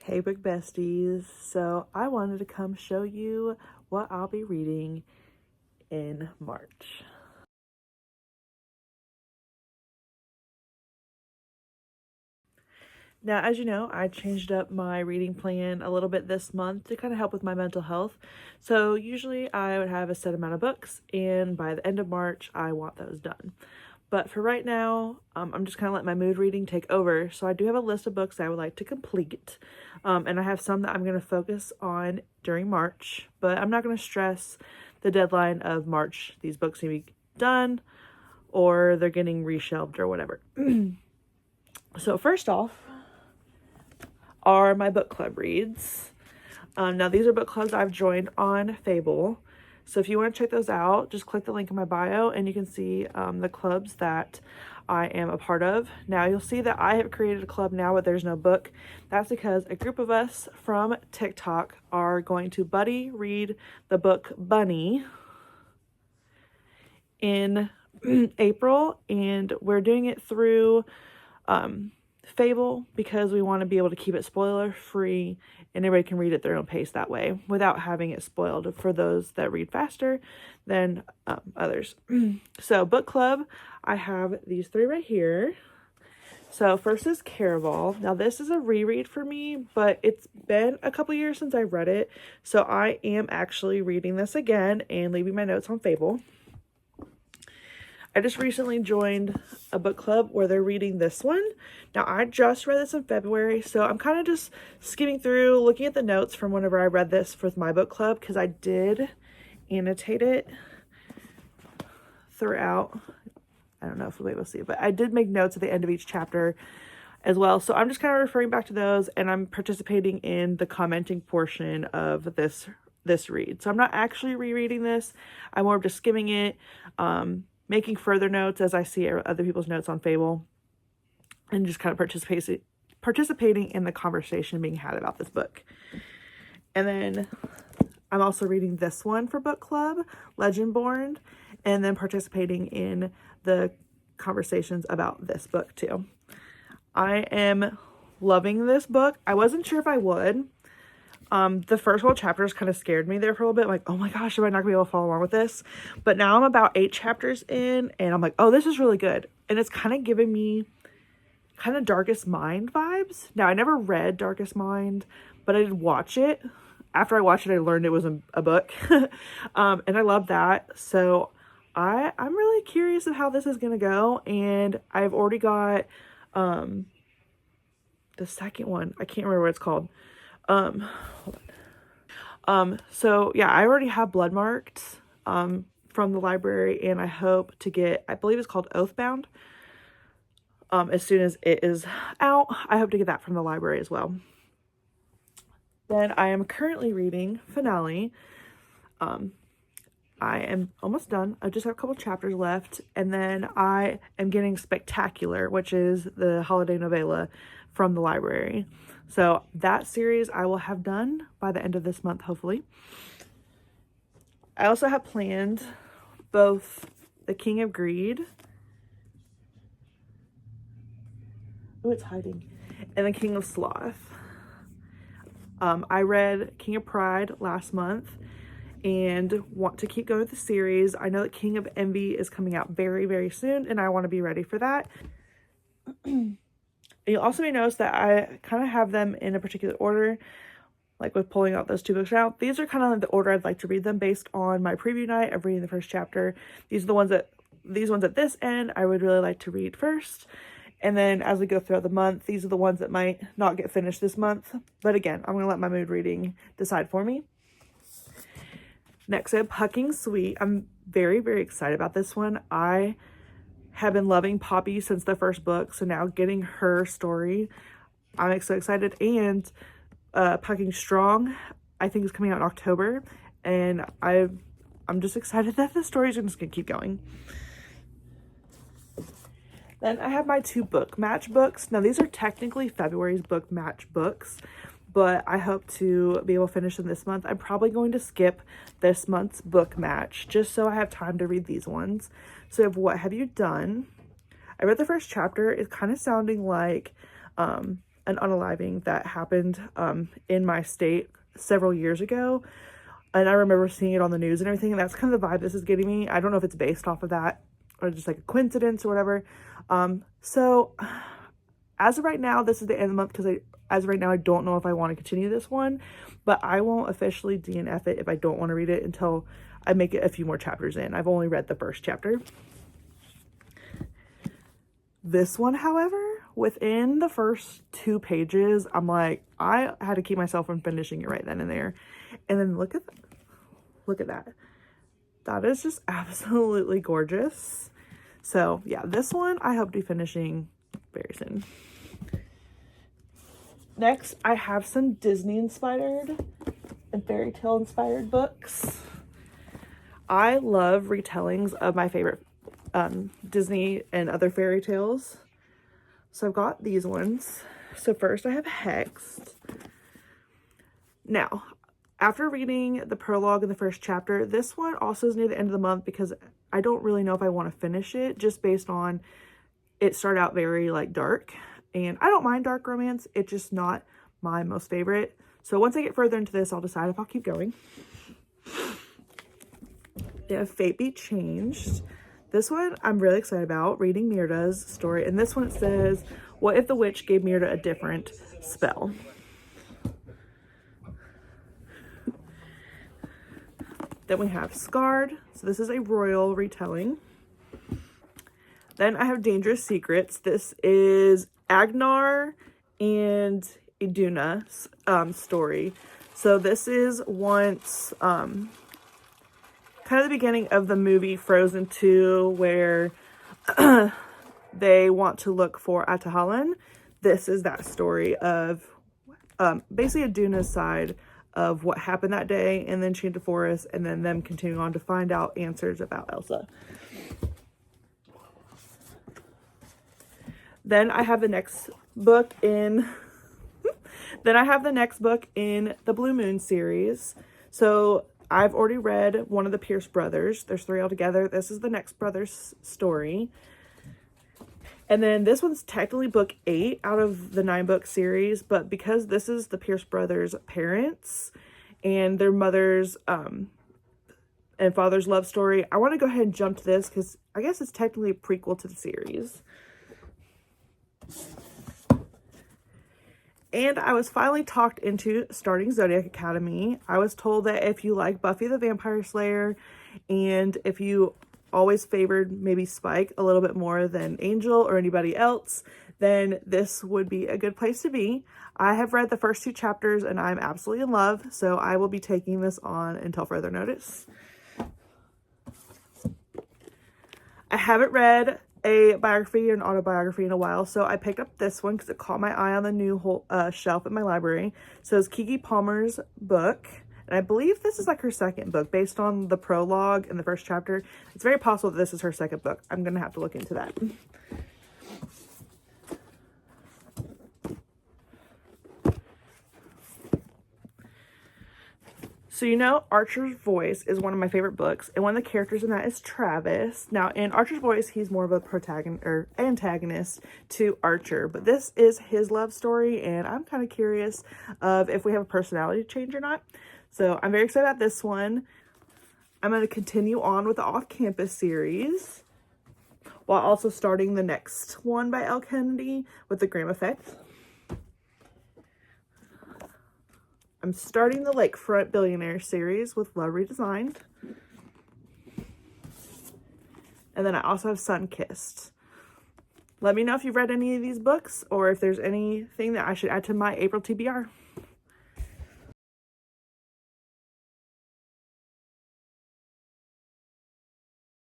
Hey book besties, so I wanted to come show you what I'll be reading in March. Now, as you know, I changed up my reading plan a little bit this month to kind of help with my mental health. So usually I would have a set amount of books, and by the end of March, I want those done. But for right now, I'm just kind of letting my mood reading take over. So I do have a list of books I would like to complete. And I have some that I'm going to focus on during March. But I'm not going to stress the deadline of March. These books need to be done or they're getting reshelved or whatever. So first off are my book club reads. Now these are book clubs I've joined on Fable. So if you want to check those out, just click the link in my bio and you can see the clubs that I am a part of. Now you'll see that I have created a club now, but there's no book. That's because a group of us from TikTok are going to buddy read the book Bunny in April, and we're doing it through Fable because we want to be able to keep it spoiler free and everybody can read at their own pace that way without having it spoiled for those that read faster than others. So book club, I have these three right here. So first is Caraval. Now this is a reread for me, but it's been a couple years since I read it. So I am actually reading this again and leaving my notes on Fable. I just recently joined a book club where they're reading this one. Now, I just read this in February, so I'm kind of just skimming through, looking at the notes from whenever I read this with my book club, because I did annotate it throughout. I don't know if we'll be able to see it, but I did make notes at the end of each chapter as well. So I'm just kind of referring back to those, and I'm participating in the commenting portion of this read. So I'm not actually rereading this. I'm more of just skimming it, making further notes as I see other people's notes on Fable, and just kind of participating in the conversation being had about this book. And then I'm also reading this one for book club, Legendborn, and then participating in the conversations about this book too. I am loving this book. I wasn't sure if I would. The first couple chapters kind of scared me there for a little bit. Like, oh my gosh, am I not gonna be able to follow along with this? But now I'm about 8 chapters in and I'm like, oh, this is really good. And it's kind of giving me kind of Darkest Mind vibes. Now, I never read Darkest Mind, but I did watch it. After I watched it, I learned it was a book. And I love that. So I'm really curious of how this is gonna go. And I've already got the second one. I can't remember what it's called. Hold on. So yeah, I already have Bloodmarked from the library, and I hope to get, I believe it's called Oathbound. As soon as it is out, I hope to get that from the library as well. Then I am currently reading Finale. I am almost done. I just have a couple chapters left, and then I am getting Spectacular, which is the holiday novella from the library. So that series I will have done by the end of this month, hopefully. I also have planned both The King of Greed. Oh, it's hiding. And The King of Sloth. I read King of Pride last month and want to keep going with the series. I know that King of Envy is coming out very, very soon, and I want to be ready for that. You'll also may notice that I kind of have them in a particular order, like with pulling out those 2 books out. These are kind of like the order I'd like to read them based on my preview night of reading the first chapter. These ones at this end, I would really like to read first. And then as we go throughout the month, these are the ones that might not get finished this month. But again, I'm going to let my mood reading decide for me. Next, I have Pucking Sweet. I'm very, very excited about this one. I have been loving Poppy since the first book, so now getting her story, I'm so excited. And Pucking Strong, I think, is coming out in October, and I'm just excited that the story is just gonna keep going. Then I have my 2 book match books. Now these are technically February's book match books, but I hope to be able to finish them this month. I'm probably going to skip this month's book match just so I have time to read these ones. So What Have You Done? I read the first chapter. It's kind of sounding like an unaliving that happened in my state several years ago. And I remember seeing it on the news and everything, and that's kind of the vibe this is getting me. I don't know if it's based off of that or just like a coincidence or whatever. So as of right now, this is the end of the month because as of right now, I don't know if I want to continue this one, but I won't officially DNF it if I don't want to read it until I make it a few more chapters in. I've only read the first chapter. This one, however, within the first 2 pages, I'm like, I had to keep myself from finishing it right then and there. And then look at that. That is just absolutely gorgeous. So yeah, this one I hope to be finishing very soon. Next, I have some Disney inspired and fairy tale inspired books. I love retellings of my favorite Disney and other fairy tales. So I've got these ones. So first I have Hexed. Now, after reading the prologue in the first chapter, this one also is near the end of the month because I don't really know if I want to finish it just based on it started out very like dark, and I don't mind dark romance. It's just not my most favorite. So once I get further into this, I'll decide if I'll keep going. Yeah, Fate Be Changed. This one I'm really excited about, reading Myrda's story. And this one it says, what if the witch gave Myrda a different spell? Then we have Scarred. So this is a royal retelling. Then I have Dangerous Secrets. This is Agnar and Iduna's story. So this is once kind of the beginning of the movie Frozen 2, where they want to look for Ahtohallan. This is that story of basically Iduna's side of what happened that day, and then Enchanted Forest, and then them continuing on to find out answers about Elsa. Then I have the next book in the Blue Moon series. So I've already read one of the Pierce brothers. There's 3 altogether. This is the next brother's story. And then this one's technically book 8 out of the 9-book series, but because this is the Pierce brothers' parents and their mother's and father's love story, I want to go ahead and jump to this because I guess it's technically a prequel to the series. And I was finally talked into starting Zodiac Academy. I was told that if you like Buffy the Vampire Slayer and if you always favored maybe Spike a little bit more than Angel or anybody else, then this would be a good place to be. I have read the first 2 chapters and I'm absolutely in love, so I will be taking this on until further notice. I haven't read a biography or an autobiography in a while, so I picked up this one because it caught my eye on the new shelf at my library. So it's Keke Palmer's book. And I believe this is like her second book based on the prologue in the first chapter. It's very possible that this is her second book. I'm going to have to look into that. So you know, Archer's Voice is one of my favorite books, and one of the characters in that is Travis. Now, in Archer's Voice, he's more of a protagonist or antagonist to Archer, but this is his love story, and I'm kind of curious of if we have a personality change or not. So I'm very excited about this one. I'm going to continue on with the Off-Campus series while also starting the next one by Elle Kennedy with the Graham Effect. I'm starting the Lakefront Billionaire series with Love Redesigned. And then I also have Sunkissed. Let me know if you've read any of these books or if there's anything that I should add to my April TBR.